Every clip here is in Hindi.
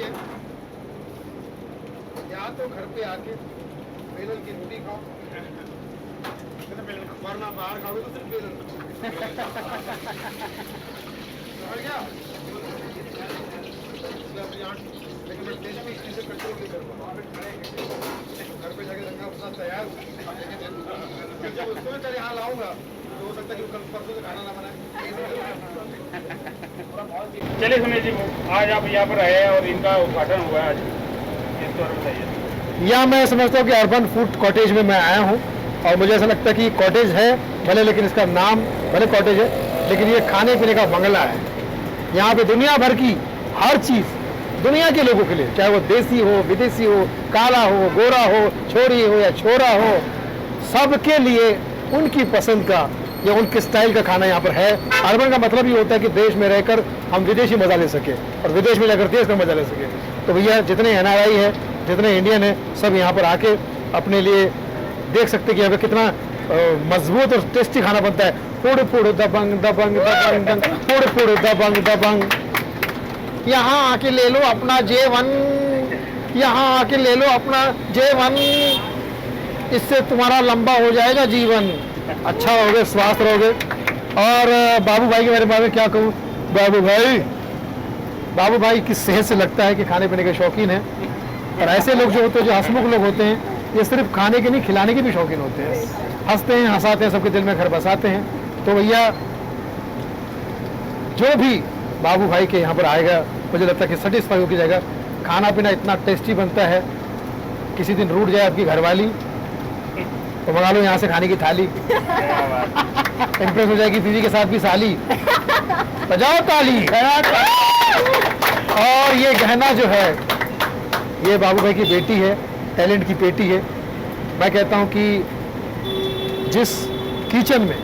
है, या तो घर पे आके बेलन की रोटी खाओ, वरना बाहर खाओगे तो सिर्फ बेलन समझ गया। अपनी आंख लेकिन मैं देश में इस चीज से कंट्रोल नहीं कर पाऊँ, घर पे जाके रंगा अपना तैयार जब उसको मैं तेरे यहाँ लाऊंगा तो हो सकता है कि कल परसों से खाना ना बनाए। चलिए सुनील जी, आज आप यहाँ पर आए और इनका उद्घाटन हुआ है आज, इसके बारे में बताइए। यहाँ मैं समझता हूँ कि अर्बन फूड कॉटेज में मैं आया हूँ और मुझे ऐसा लगता है कि कॉटेज है भले, लेकिन इसका नाम भले कॉटेज है, लेकिन ये खाने पीने का बंगला है। यहाँ पे दुनिया भर की हर चीज़ दुनिया के लोगों के लिए, चाहे वो देसी हो, विदेशी हो, काला हो, गोरा हो, छोरी हो या छोरा हो, सबके लिए उनकी पसंद का या उनके स्टाइल का खाना यहाँ पर है। अर्बन का मतलब ये होता है कि देश में रहकर हम विदेशी मजा ले सके और विदेश में जाकर देश का मजा ले सके। तो भैया जितने NRI है, जितने इंडियन है, सब यहाँ पर आके अपने लिए देख सकते हैं कि यहाँ पे कितना मजबूत और टेस्टी खाना बनता है। फुड़ फुड़ दबंग दबंग दबंग दबंग, फुड़ फुड़ दबंग दबंग। यहाँ आके ले लो अपना J1, यहाँ आके ले लो अपना J1, इससे तुम्हारा लंबा हो जाएगा जीवन, अच्छा रहोगे, स्वस्थ रहोगे। और बाबू भाई के बारे में क्या कहूँ, बाबू भाई की सेहत से लगता है कि खाने पीने के शौकीन हैं। और ऐसे लोग जो होते हैं, जो हंसमुख लोग होते हैं, ये सिर्फ खाने के नहीं खिलाने के भी शौकीन होते हैं। हंसते हैं, हंसाते हैं, सबके दिल में घर बसाते हैं। तो भैया जो भी बाबू भाई के यहाँ पर आएगा, मुझे लगता है कि सेटिस्फाई होकर जाएगा। खाना पीना इतना टेस्टी बनता है, किसी दिन रूठ जाए आपकी घरवाली तो मंगा लो यहाँ से खाने की थाली, इम्प्रेस हो जाएगी बीवी के साथ भी साली, बजाओ ताली। और ये गहना जो है, ये बाबू भाई की बेटी है, टैलेंट की पेटी है। मैं कहता हूँ कि जिस किचन में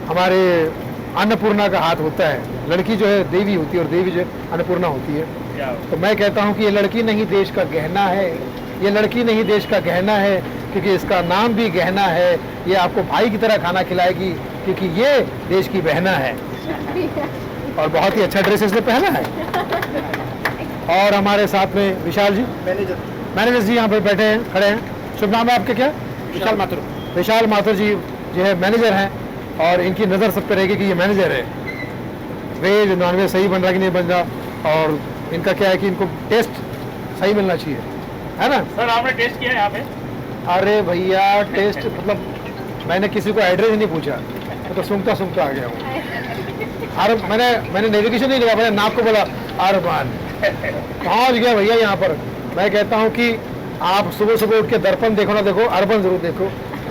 हमारे अन्नपूर्णा का हाथ होता है, लड़की जो है देवी होती है और देवी जो है अन्नपूर्णा होती है, तो मैं कहता हूँ कि ये लड़की नहीं देश का गहना है, ये लड़की नहीं देश का गहना है, क्योंकि इसका नाम भी गहना है। ये आपको भाई की तरह खाना खिलाएगी, क्योंकि ये देश की बहना है। और बहुत ही अच्छा ड्रेस इसने पहना है। और हमारे साथ में विशाल जी, मैनेजर जी यहाँ पर बैठे हैं, खड़े हैं। शुभ नाम है आपके क्या? विशाल माथुर। विशाल माथुर जी जो है मैनेजर हैं, और इनकी नज़र सब पे रहेगी कि ये मैनेजर है। वेज नॉन वेज सही बन रहा कि नहीं बन रहा, और इनका क्या है कि इनको टेस्ट सही मिलना चाहिए, है ना सर? आपने टेस्ट किया है यहाँ पे? अरे भैया टेस्ट मतलब मैंने किसी को एड्रेस ही नहीं पूछा, मैं तो सूंघता सूंघता आ गया हूँ। और मैंने नेविगेशन नहीं लगा, मैंने नाप को बोला अरबान, पहुँच गया भैया यहाँ पर। मैं कहता हूँ कि आप सुबह सुबह उठ के दर्पण देखो ना देखो, अर्बन जरूर देखो,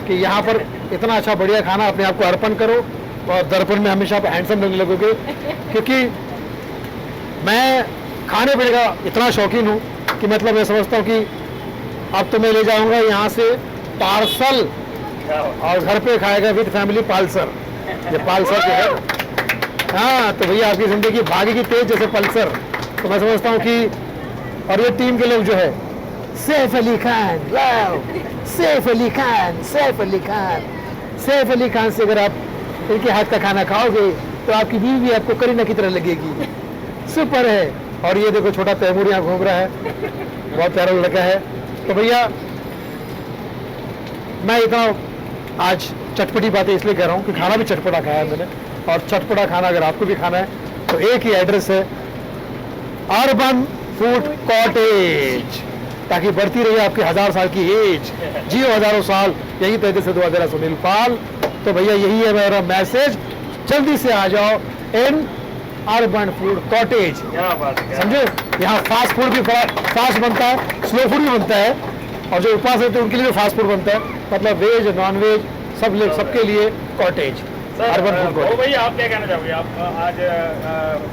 कि यहाँ पर इतना अच्छा बढ़िया खाना अपने आप को अर्पण करो और दर्पण में हमेशा आप हैंडसम लगने लगोगे। क्योंकि मैं खाने पीने का इतना शौकीन हूँ कि मतलब मैं समझता हूँ कि अब तो मैं ले जाऊँगा यहाँ से पार्सल और घर पे खाएगा विद फैमिली पालसर। ये पालसर जो है, हाँ, तो भैया आपकी ज़िंदगी भागेगी तेज जैसे पल्सर। तो मैं समझता हूँ कि और ये टीम के लोग जो है, सैफ अली खान, वाव, सैफ अली खान, सैफ अली खान, सैफ अली खान से अगर आप इनके हाथ का खाना खाओगे तो आपकी बीवी भी आपको करीना की तरह लगेगी। सुपर है। और ये देखो छोटा तैमूर यहाँ घूम रहा है, बहुत प्यारा लड़का है। तो भैया मैं इतना आज चटपटी बातें इसलिए कह रहा हूँ कि खाना भी चटपटा खाया है मैंने, और चटपटा खाना अगर आपको भी खाना है तो एक ही एड्रेस है, अर्बन फूड कॉटेज, ताकि बढ़ती रहे आपकी 1000 साल की एज, जियो हजारों साल। यही तरीके से दुआ जरा सुनील पाल। तो भैया यही है मेरा मैसेज, जल्दी से आ जाओ इन अर्बन फूड कॉटेज। समझे, यहाँ फास्ट फूड भी फास्ट बनता है, स्लो फूड भी बनता है, और जो उपवास रहते हैं उनके लिए भी फास्ट फूड बनता है, मतलब वेज नॉन वेज सबके लिए कॉटेज, अर्बन फूड कॉटेज। भाई आप क्या कहना चाहोगे? आप आज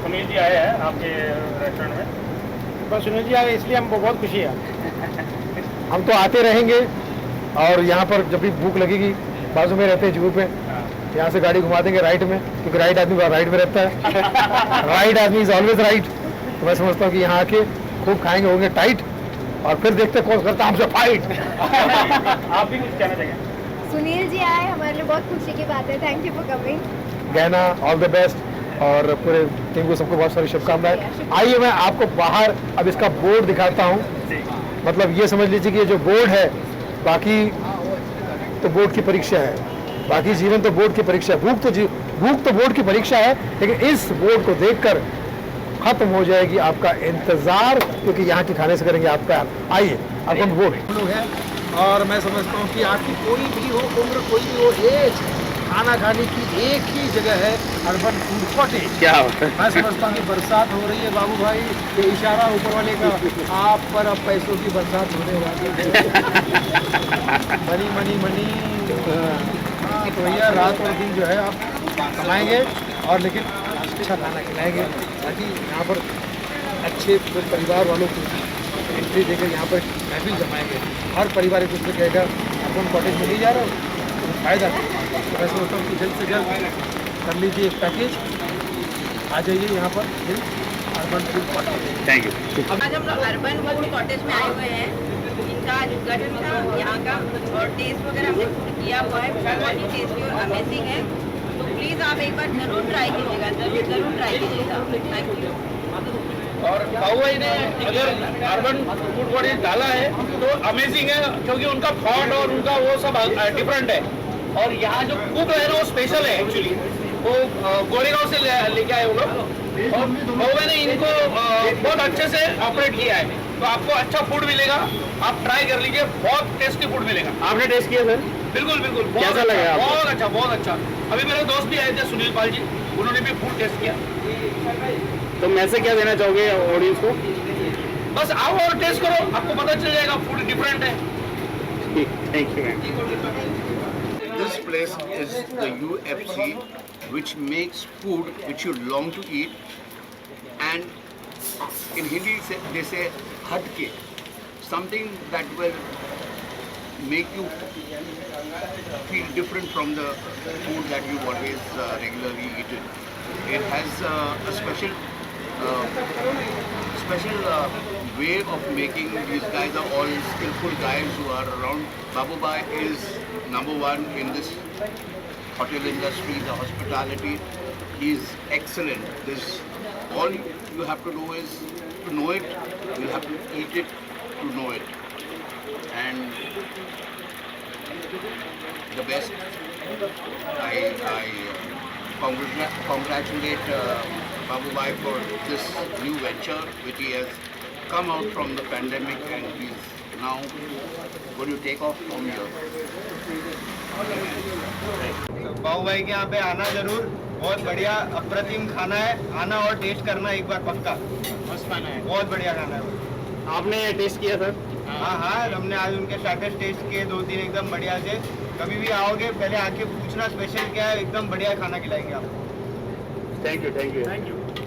सुनील जी आए हैं आपके रेस्टोरेंट में? बस सुनील जी आए इसलिए हमको बहुत खुशी है। हम तो आते रहेंगे, और यहाँ पर जब भी भूख लगेगी, बाजू में रहते हैं जुहू पे, यहाँ से गाड़ी घुमा देंगे राइट में, क्योंकि राइट आदमी राइट में रहता है। राइट आदमी इज ऑलवेज राइट। तो मैं समझता हूँ कि यहाँ आके खूब खाएंगे, होंगे टाइट, और फिर देखते कौन करता है हमसे फाइट। आप भी कुछ कहना चाहिए? सुनील जी आए हमारे लिए बहुत खुशी की बात है। Thank you for coming. गहना ऑल द बेस्ट, और पूरे टीम को सबको बहुत सारी शुभकामनाएं। आइए मैं आपको बाहर अब इसका बोर्ड दिखाता हूँ। मतलब ये समझ लीजिए कि ये जो बोर्ड है, बाकी तो बोर्ड की परीक्षा है, बाकी जीवन तो बोर्ड की परीक्षा है, भूख तो बोर्ड की परीक्षा है, लेकिन इस बोर्ड को देखकर खत्म हो जाएगी आपका इंतजार, क्योंकि यहाँ के खाने से करेंगे आप प्यार। आइए आपको बोर्ड लोग हैं, और मैं समझता हूँ कि आपकी कोई भी हो उम्र, कोई भी हो एज, खाना खाने की एक ही जगह है, अर्बन फूड कॉटेज। क्या मैं समझता हूँ कि बरसात हो रही है बाबू भाई, ये इशारा ऊपर वाले का, आप पर अब पैसों की बरसात होने वाली है। Money money money. हाँ तो भैया रात और दिन जो है आप कमाएंगे, और लेकिन अच्छा खाना खिलाएंगे, ताकि यहाँ पर अच्छे परिवार वालों को एंट्री देकर यहाँ पर महफिल जमाएंगे। हर परिवार एक दूसरे कहेगा अर्बन कॉटेज में नहीं जा रहा हो तो फायदा। तो मैं सोचता हूँ कि जल्द से जल्द कर लीजिए एक पैकेज, आ जाइए यहाँ पर urban food cottage. Thank you. आज हम लोग अर्बन फूड कॉटेज में आए हुए हैं। इनका आज उद्घाटन था यहाँ का, और टेस्ट वगैरह हमने खुद किया हुआ है, बहुत ही टेस्टी और अमेजिंग है। तो प्लीज़ आप एक बार जरूर ट्राई कीजिएगा, जरूर ट्राई कीजिएगा। Thank you. और बाबू भाई ने अगर अर्बन फूड कॉटेज डाला है तो अमेजिंग है, क्योंकि उनका थॉट और उनका वो सब डिफरेंट है। और यहाँ जो कुक है ना वो स्पेशल है एक्चुअली, वो गोरेगांव से लेके आए वो लोग, और बाबू भाई ने इनको बहुत अच्छे से ऑपरेट किया है। तो आपको अच्छा फूड मिलेगा, आप ट्राई कर लीजिए, बहुत टेस्टी फूड मिलेगा। आपने टेस्ट किया सर? बिल्कुल बिल्कुल। कैसा लगा आपको? बहुत अच्छा, बहुत अच्छा। अभी मेरे दोस्त भी आए थे, सुनील पाल जी, उन्होंने भी फूड टेस्ट किया। तो मैसेज क्या देना चाहोगे ऑडियंस को? बस आओ और टेस्ट करो, आपको पता चल जाएगा फूड डिफरेंट है। Thank you. This place is the UFC, which makes food which you long to eat, and in Hindi they say hatke, something that will make you feel different from the food that you always regularly eat it. It has a special way of making. These guys are all skillful guys who are around. Babu Bhai is #1 in this hotel industry, the hospitality. He's excellent. This all you have to do is to know it. You have to eat it to know it. And the best. I congratulate Babu Bhai for this new venture which he has come out from the pandemic, and he's now going to take off from here. बाबू भाई के यहाँ पे आना जरूर, बहुत बढ़िया अप्रतिम खाना है, आना और टेस्ट करना एक बार पक्का। मस्त खाना है, बहुत बढ़िया खाना है। आपने टेस्ट किया सर? हाँ, हमने आज उनके स्टार्टर्स टेस्ट किए, 2-3 एकदम बढ़िया थे। कभी भी आओगे पहले आके पूछना स्पेशल क्या है, एकदम बढ़िया खाना खिलाएंगे आपको। Thank you.